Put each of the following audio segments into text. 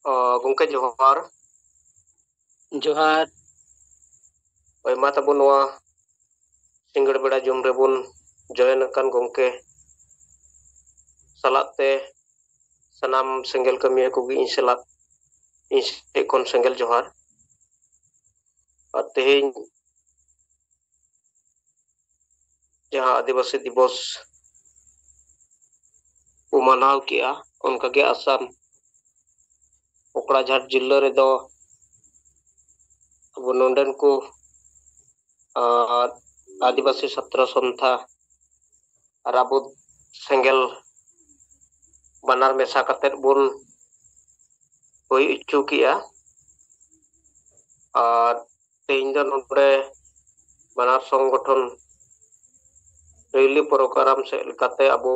Gongke Johar. जोहार Oi mata bun wa singgir beda jom rebun join akan gongke salat te sanam senggel kami aku gi inselat kon senggel Johar. Tehin जहाँ आदिवासी दिवस को मनाव किया उनका के असम कोकड़ाझाट जिला रे दो अब नोंडन को आदिवासी सत्र संथा राबुद सेंगल बानार मेसा कतेत बुन हुई इच्छु किया और तेहिं दो नोंडे बानार संगठन रैली प्रोग्राम से लेकाते अबो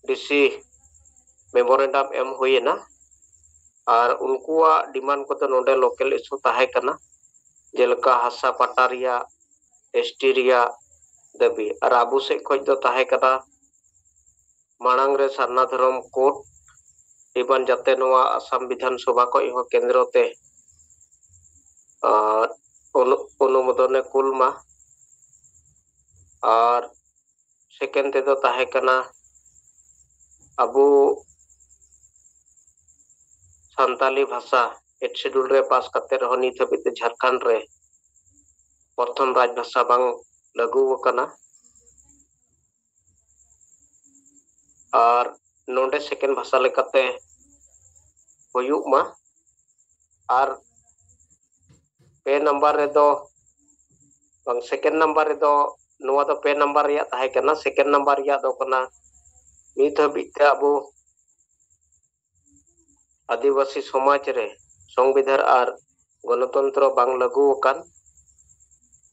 डीसी मेमोरेंडम एम हुई ना और उनकुआ डिमांड को तो नोंडे लोकल इशू ताहे कना जेलका हासा पटारिया एस्टीरिया दबी और आबू से खोज दो ताहे कना मांग रे सरना धर्म कोर्ट डिमांड जाते नोआ असम विधानसभा को इहो केंद्र ते अनुमोदन कुलमा और सेकेंड ते दो ताहे कना अबू संताली भाषा 8 शेड्यूल रे पास करते रहो नित हबित झारखंड रे प्रथम राजभाषा बांग लागू वकना और नोंडे सेकेंड भाषा लेकाते हुयुक मा और पे नंबर रे दो बांग सेकेंड नंबर रे दो नोआ दो पे नंबर रिया ताहे कना सेकेंड नंबर रिया दो कना नित हबित अबू आदिवासी समाज रे संविधान और गणतंत्र बांग लागू वकान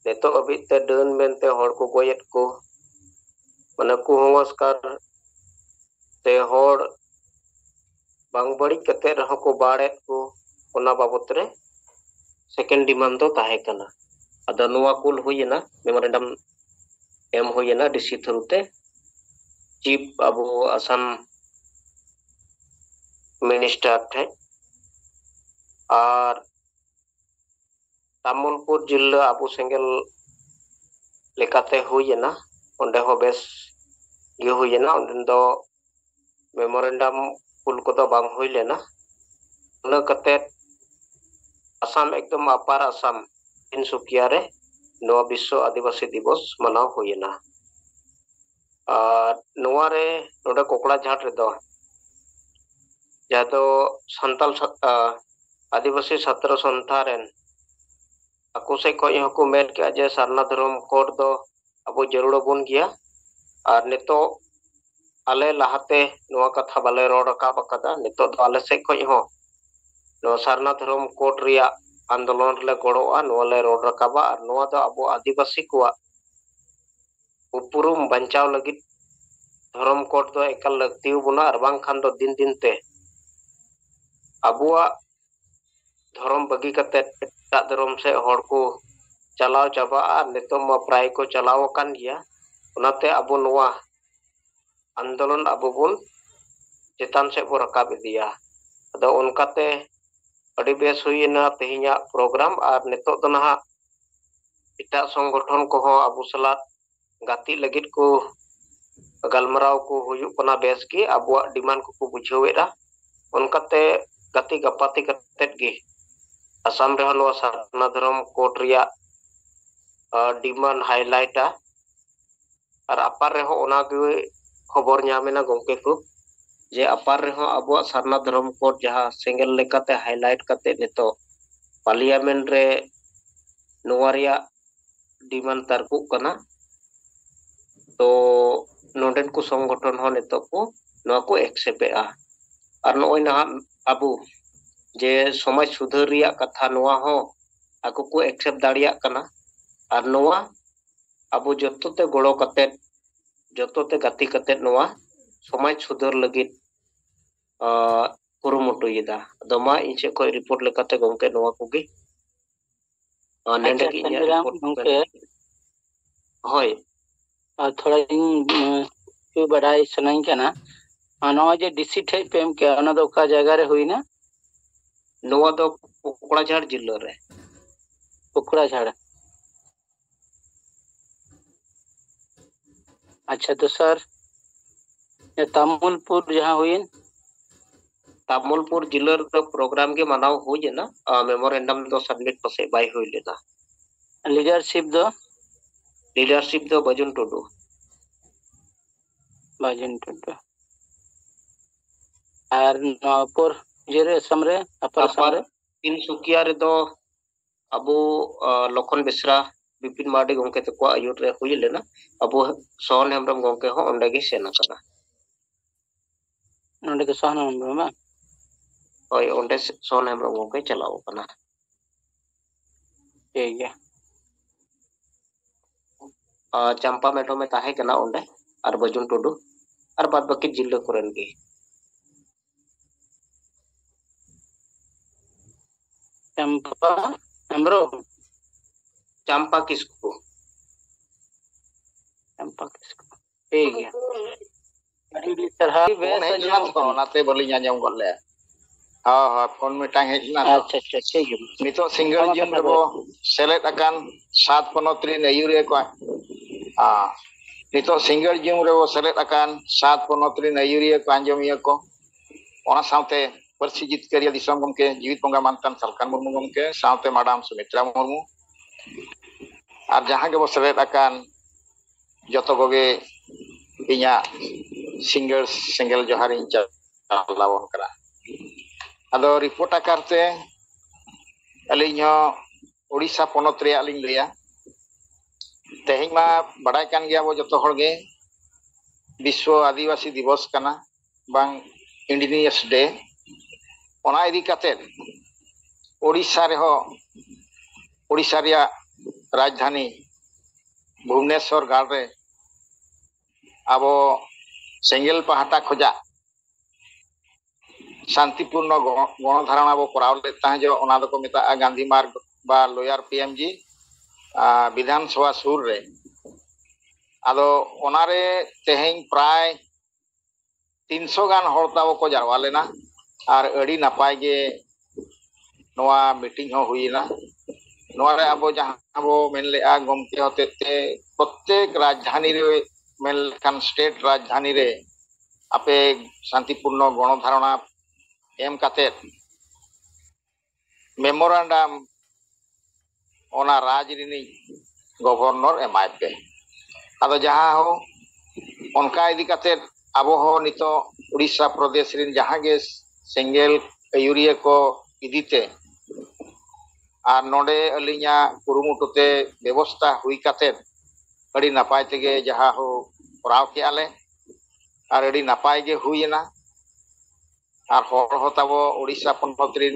नेतो अबित डन मेनते हड़ को गोयत को माने कुहंगस्कार ते हड़ बांग बड़ी कते रहो को बाड़ेत को ओना बाबत रे सेकेंड डिमांड दो ताहे कना अदा नोआ कुल हुईना मेमोरेंडम एम हुईना डीसी थ्रुते चीफ अबो असम मिनिस्टर थे और तामुलपुर जिला अबो सेंगल लेकाते हुईना ओंडे हो बेस गे हुईना ओंडे दो मेमोरेंडम कुल को तो बांग हुई लेना न कते असम एकदम अपार असम इन सुकिया रे नोआ विश्व आदिवासी दिवस मनाव हुईना और नोआ रे नोडे कोकड़ाझाट रे दो जहाँ तो संताल आदिवासी छात्र संस्था रेन aku से कोई हको मेन के जे सरना धर्म कोड दो अबो जरूर बन गया और नितो आले लाहाते नोआ कथा बाले रोड रकाब कदा नितो दो आले से कोई हो नो सरना धर्म कोड रिया आंदोलन ले गड़ोआ नोआ ले रोड रकाबा और नोआ दो अबो आदिवासी को उपरुम बंचाव लगित धर्म कोड दो एकल लगती बुना और बांग खान दो दिन दिन ते अबुआ धर्म बगी कते धर्म से हड़ को चलाव चाबा और नितो मा प्राय को चलाव कान गया उनाते अबो नोआ आंदोलन अबो बुन चेतान से बो रकाब दिया अदो उनकाते अड़ी बेस हुईना तेहिया प्रोग्राम और नितो दो नहा इटा संगठन को हो अबो सलात गाती लगित को गलमराव को हुयुक कना बेस की अबुआ डिमांड को बुझावेरा उनकाते गति गपाती कतेत गे असम रे नो सरना धर्म कोर्ट रिया डिमांड हाईलाइटा और अपार रे हो ओना गे खबर न्यामेना गंके को जे अपार रे हो अबुआ सरना धर्म कोर्ट जहां सिंगल लेकाते हाईलाइट कते नितो पार्लियामेंट रे नोआ रिया डिमांड तारकु कना तो नोडेन को संगठन हो नितो को नोआ को एक्सेप्टेआ और नोय ना अबु जे समाज सुधार रिया कथा नोआ हो आको को एक्सेप्ट दाड़िया कना और नोआ अबु जतोते गड़ो कते जतोते गति कते नोआ समाज सुधार लगित कुरुमुटु यदा दमा इनसे कोई रिपोर्ट लेकाते गंके नोआ कोगी नेंडे की रिपोर्ट होय थोड़ा इन बड़ाई सनाई कना नवा जे डीसी ठे पेम के ओना दो का जगह रे हुई ना नोआ दो कोकड़ाझाड़ जिला रे कोकड़ाझाड़। अच्छा तो सर तामुलपुर जहाँ हुई तामुलपुर जिला रे प्रोग्राम के मनाव हो जे ना मेमोरेंडम दो सबमिट पसे बाय होई लेना लीडरशिप दो बजुन टुडू और नवापुर जेरे समरे अपर समरे इन सुकिया रे दो अबो लखन बेसरा विपिन मार्डी गोंके तको आयुर रे हुई लेना अबो सोहन हेमब्रम गोंके हो ओंडे गे सेना कना नोंडे के सोहन हेमब्रम होय ओंडे सोहन हेमब्रम गोंके चलाओ कना ठीक है चंपा मेटो में ताहे कना ओंडे और बजुन टुडू और बाद बाकी जिला कोरेन गे चंपा हेमब्रम चंपा किसको ठीक है ओनाते बलिं आंजम गले हां हां फोन मिटांग हेजना अच्छा अच्छा ठीक है नितो सिंगल जिम रे बो सेलेक्ट अकान 7 15 नयूरे को हां नितो सिंगल जिम रे बो सेलेक्ट अकान 7 15 नयूरे को आंजमिया को ओना साथे परसी जितकारिया दिसम गमके जीवित बंगा मानतान सलकान मुर्मू गमके साथे मैडम सुमित्रा मुर्मू और जहां के बो सेलेक्ट अकान जतो गोगे इया सिंगल जोहार इन चलावन करा अदो रिपोर्ट आकारते अलिंग ओडिशा पनत रे अलिंग लिया तेहिं मा बड़ाय कान गया बो जतो हरगे विश्व आदिवासी दिवस कना बांग इंडिजिनियस डे ओना इदी काते ओडिशा रे हो ओडिशा रिया राजधानी भुवनेश्वर गाड़ रे आबो सेंगेल पहाटा खोजा शांतिपूर्ण गणधारणा बो कराव लेता है जो ओना दो को मिता गांधी मार्ग बा लोयर पीएमजी विधानसभा सुर रे आदो ओनारे तेहें प्राय 300 गान हड़ताव को जारवा लेना और अड़ी नपाय गे नोआ मीटिंग हो हुईना नोआरे आबो जहां आबो मेन लेआ गमके होते प्रत्येक राजधानी रे मेन खान स्टेट राजधानी रे आपे शांतिपूर्ण गणधारणा एम काते मेमोरेंडम ओना राज रिनी गवर्नर एमाय पे आदो जहां हो उनका इदी काते आबो हो नितो उड़ीसा प्रदेश रिन जहां गे सेंगेल यूरिया को इदीते और नोडे अलिया कुरुमुटुते व्यवस्था हुई काते अड़ी नपाय तेगे जहां हो कराव के आले और अड़ी नपाय गे हुईना और हर होताबो उड़ीसा पनत रिन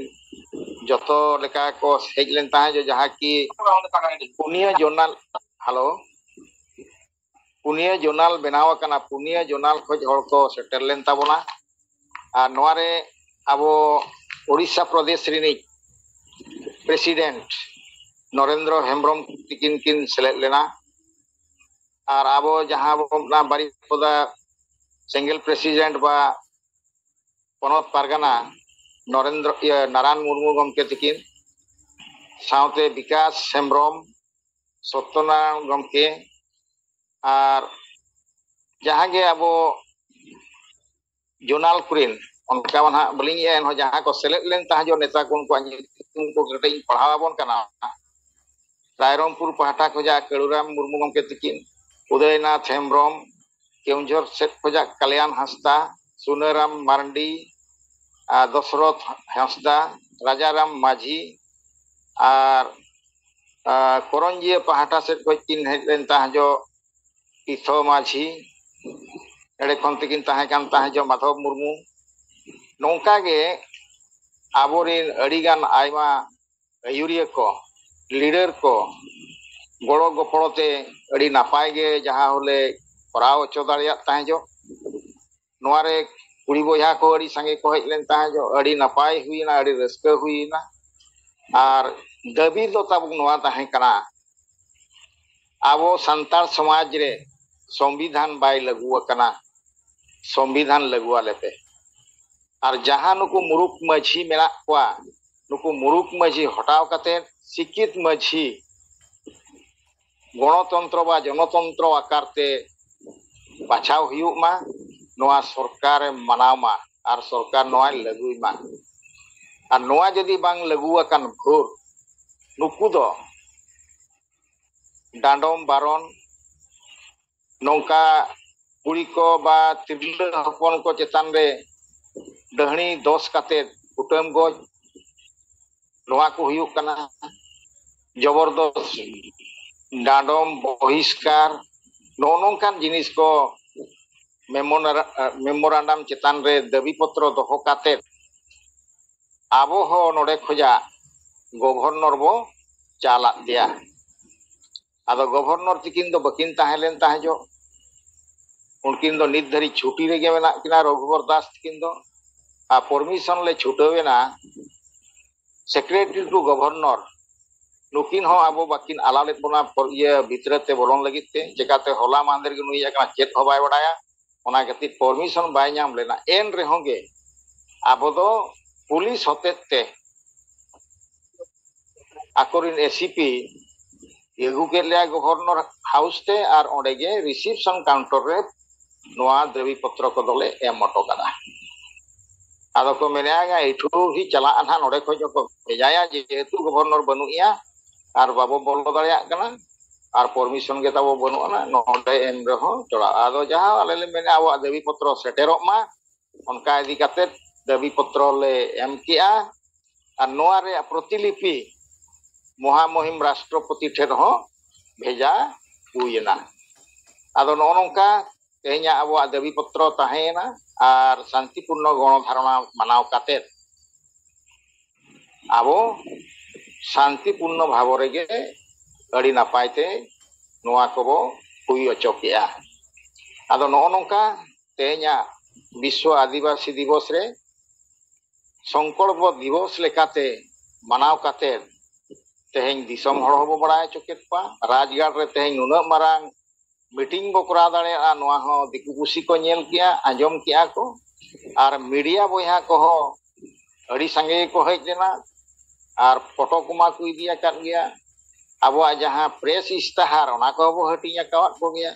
जतो लेका को हेज लेन ताहे जो जहां की Punia zonal hello Punia zonal बनाव कना पुनिया जोनाल खोज हर को सेटल लेन ताबोना और नोआरे आबो उड़ीसा प्रदेश रिनी प्रेसिडेंट नरेंद्र हेम्ब्रम तिकिन किन सेलेक्ट लेना और आबो जहां ना बारीपदा सिंगल प्रेसिडेंट बा पनत पारगाना नरेंद्र नारायण मुर्मू गमके तिकिन साउते विकास हेम्ब्रम सत्यनारायण गमके और जहां गे आबो जोनाल कुरिन उनका मन बलिंग एन जहां को सेलेक्ट लेन ता जो नेता को उनको कटे पढ़ावाबन कना रायरंगपुर पहाटा खोजा कड़ुराम मुर्मू गमके तिकिन उदयनाथ हेम्ब्रम केउंझर सेट खोजा कल्याण हंसदा सुनाराम मारंडी दशरथ हंसदा राजाराम माझी और करंजिया पहाटा सेट को किन हेजन ता जो तीर्थो माझी एड़े खन तिकिन ताहे कान ताहे जो माधव मुर्मू नौका गे आबोरिन अड़ीगान आयमा यूरिया को लीडर को गड़ो गपड़ोते अड़ी नापाय गे जहां होले कराव अचो दाड़िया ताहे जो नोआरे कुड़ी बोझा को अड़ी संगे को हेज लेन ताहे जो अड़ी नापाय हुईना अड़ी रस्का हुईना और दाबी दो तब नोआ ताहे कना आबो संतार समाज रे संविधान बाय लगुआ कना संविधान लगुआ लेते और जहां नुकु मुरुक माझी मेना कोआ नुकु मुरुक माझी हटाव काते शिक्षित माझी गणतंत्र बा जनतंत्र आकारते बाछाव हुयुक मा नोआ सरकार मानाव मा और सरकार नोआ लगुई मा और नोआ जदि बांग लगु अकान भोर नुकु दो डांडम बारन नौका कुड़ी को बा तिरला हपन को चेतान रे दहनी दोष काते कुटम गज नोआ को हुयुक कना जबरदस्त डांडम बहिष्कार नौनोंकान जिनिस को मेमोरांडम चेतान रे दाबी पत्र दोहो काते आबो हो नोडे खोजा गवर्नर बो चाला दिया आदो गवर्नर तिकिन दो बकिन ताहेलेन ताहेजो उनकिन दो नित धरी छुट्टी रे गे मेना किना रघुवर दास तिकिन दो आ परमिशन ले छुटवेना सेक्रेटरी टू गवर्नर नुकिन हो आबो बाकिन आलालेत बोना ये भितरते बोलन लगित ते जेकाते होला मांदर गे नुई एकना चेत हो बाय बडाया ओना गति परमिशन बाय नाम लेना एन रे होगे आबो दो पुलिस होतेते आकोरिन एसीपी एगु के लिया गवर्नर हाउस ते आर ओंडे गे रिसेप्शन काउंटर रे नोआ दाबी पत्र को दोले एम मटो कदा आदो को मेनेगा इठु ही चला अनहा नोडे खो जो को भेजाया जेतु गवर्नर बनुइया आर बाबो बोलो दाड़िया कना आर परमिशन गे ताबो बनुआ नोडे एम रहो चला आदो जहा आले ले मेने आवा दाबी पत्र सेटेरो मा उनका इदी काते दाबी पत्र ले एम किया आर नोआ रे प्रतिलिपि महामहिम राष्ट्रपति ठेर हो भेजा हुईना आदो नोनोंका तेहኛ आबो दाबी पत्र ताहेना आर शांतिपूर्ण गणधारणा मानाव काते आबो शांतिपूर्ण भाव रेगे अड़ी नापायते नोआ कोबो हुई अचोकिया आदो नोनोंका तेहኛ विश्व आदिवासी दिवस रे संकल्प दिवस लेकाते मानाव काते तेहें दिसम हड़ होबो बड़ाय चोकेत पा राजगाड़ रे तेहें नुना मारांग मीटिंग बो करा दाड़े आ नोआ हो दिकु कुसी को नेल किया आजम किया को आर मीडिया बोया को हो अड़ी संगे को हेज लेना आर फोटो कुमा को इदिया कर गया अब जहां प्रेस इस्ताहार ओना को बो हटिया कावत को गया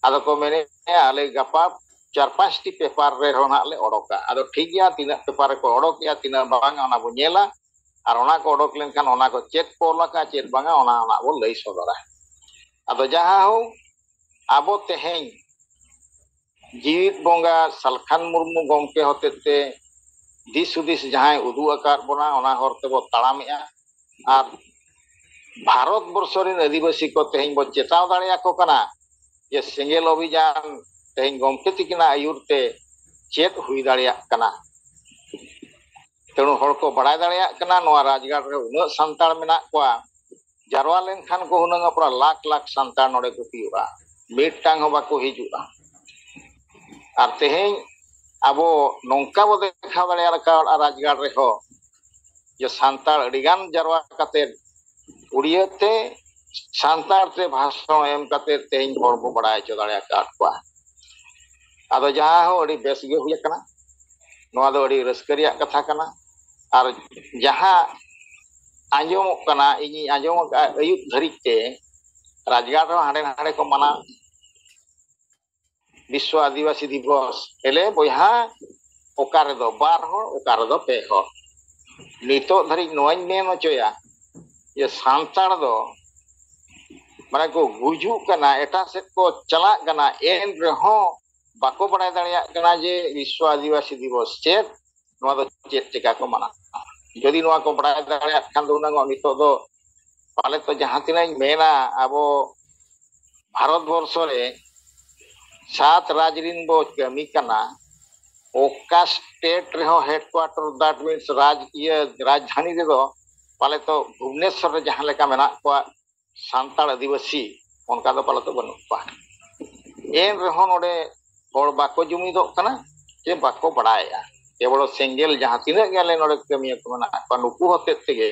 आदो को मेने आले गपा 4-5 टी पेपर रे रोना ले ओडोका आदो ठीक गया तीना पेपर को ओडोक या तीना बांग ओना बो नेला आर ओना को ओडोक लेनखान ओना को चेक पोलका चेक बांगा ओना ओना बो लई सदरा आदो जहां हो आबो तेहें जीवित बोंगा सलखान मुर्मू गमके होतेते दिस हुदिस जहां उदू आकार बोना ओना हरते बो ताड़ामेआ आर भारत वर्ष रेन आदिवासी को तेहें बो चेताव दाड़िया को कना जे सेंगेल अभियान तेहें गमके तिकिना आयुरते चेत हुई दाड़िया कना तेणु हड़ को बड़ाय दाड़िया कना नोआ राजगाड़ रे उना सांताड़ मेना कोआ जारवा लेनखान को हुनंग अपना लाख लाख सांताड़ नोडे को पियुआ मिटांग हो बाको हिजुआ आर तेहें आबो नौका बो देखा दाड़िया लका राजगाड़ रे हो जे सांताड़ अडिगान जारवा काते उड़ियाते सांताड़ ते भाषण एम काते तेहें हड़ बो बड़ाय चो दाड़िया काट कोआ आदो जहां हो अड़ी बेस गे हुई कना नोआ दो अड़ी रस्करिया कथा कना आर जहां आंजम कना इनी आंजम अयुब धरिते राजगाड़ रे हाडे हाडे को माना विश्व आदिवासी दिवस एले बोहा ओकारे दो बार हो ओकारे दो पे हो नितो धरि नोय मेन चोया ये सांताड़ दो माने को गुजु कना एटा से को चला कना एन रे हो बाको बड़ाय दाड़िया कना जे विश्व आदिवासी दिवस चेत नोआ दो चेत टिका को माना जदि नोआ को बड़ाय दाड़िया खान दो उना नितो दो पाले तो जहां तिना मेना आबो भारत वर्ष रे 7 राजरिन बो कमी कना ओका स्टेट रे हो हेडक्वार्टर दैट मींस राजधानी रे दो पाले तो भुवनेश्वर रे जहां लेका मेना को सांताड़ आदिवासी उनका दो पाले तो बनु पा एन रे हो नोडे हड़ बाको जुमी दो कना जे बाको बड़ाया केवल सेंगेल जहां तिना गेले नोडे कमी को मेना पा नुकु होते तेगे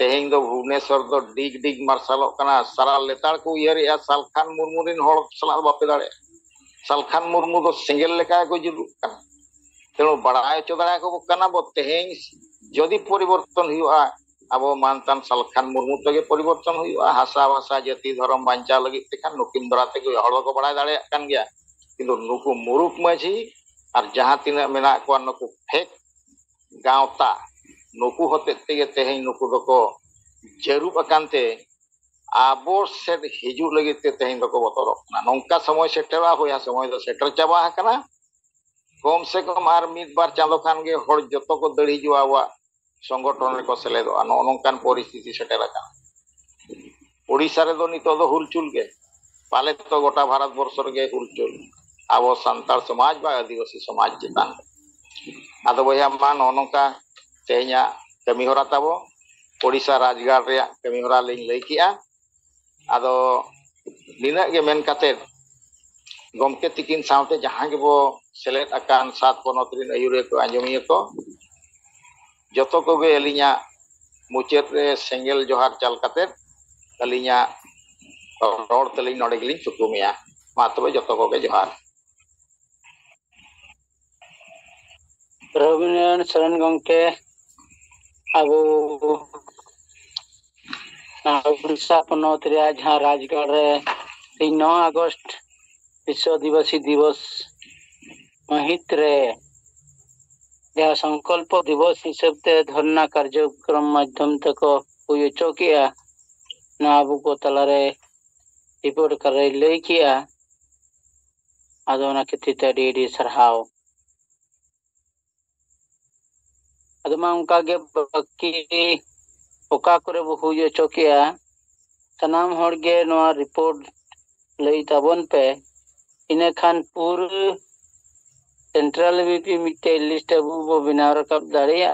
तेहें दो भुवनेश्वर दो डिग डिग मार्शलों कना सारा लेताड़ को उयरिया सलखान मुर्मू रिन हड़ सला बापे दाड़े सलखान मुर्मू दो सेंगेल लेका को जुलुक कना तेणु बड़ाय चो दाड़िया को कना बो तेहें जदि परिवर्तन हुआ अब मानतान सालखान मुर्मू तगे परिवर्तन हुआ हासा भाषा जाति धर्म बांचा लगी तेखान नुकिन द्वारा तेगे हड़ को बड़ा दाड़े कान गया किंतु नुकु मुरुक माझी और जहां तिना मेना को नुकु फेक गावता नुकु होते तेगे तेहें नुकु दको जरूप अकानते आबो से हिजू लगी ते तेहें दको बतरना नौका समय सेटरा होया समय दो सेटर चाबा हकना कम से कम आर मिद बार चांदो खान गे हड़ जतो को दड़ी जुआ वा संगठन को सेलेदो नौकान परिस्थिति सेटर ओडिशा रे दो नितो दो हुलचुल गे पाले तो गोटा भारत वर्ष रे हुलचुल अब सान्ताड़ समाज बा आदिवासी समाज चितान आदो बया मा नौका तेहना कमी होरा ताबो ओडिशा राजगार रे कमी होरा लिंग लई किया आदो निना गे मेन काते गमके तिकिन सावते जहां गे बो सेलेट अकान सात पनत रिन आयुरे को आंजमिए को जतो को गे अलिया मुचेत रे सेंगेल जोहार चाल काते अलिया रोड तलिंग नोडे गिलिंग चुकुमिया मा तबे जतो को गे जोहार रविनारायण शरण गंके अब उड़ीसा पनत रे जहां राजगढ़ रे 9 अगस्त विश्व आदिवासी दिवस महित रे जहाँ संकल्प दिवस हिसाब से धरना कार्यक्रम माध्यम तक हुई चौकिया ना अबू को तलारे रिपोर्ट कर रही ले किया आदोना कितनी तड़ी सरहाव अदमा उनका गे बाकी ओका करे वो हुई चौकिया तनाम हर गे नवा रिपोर्ट ले तबन पे इन्हें खान पूरे सेंट्रल बीपी मिटे लिस्ट अबू वो बिना रकब दाड़िया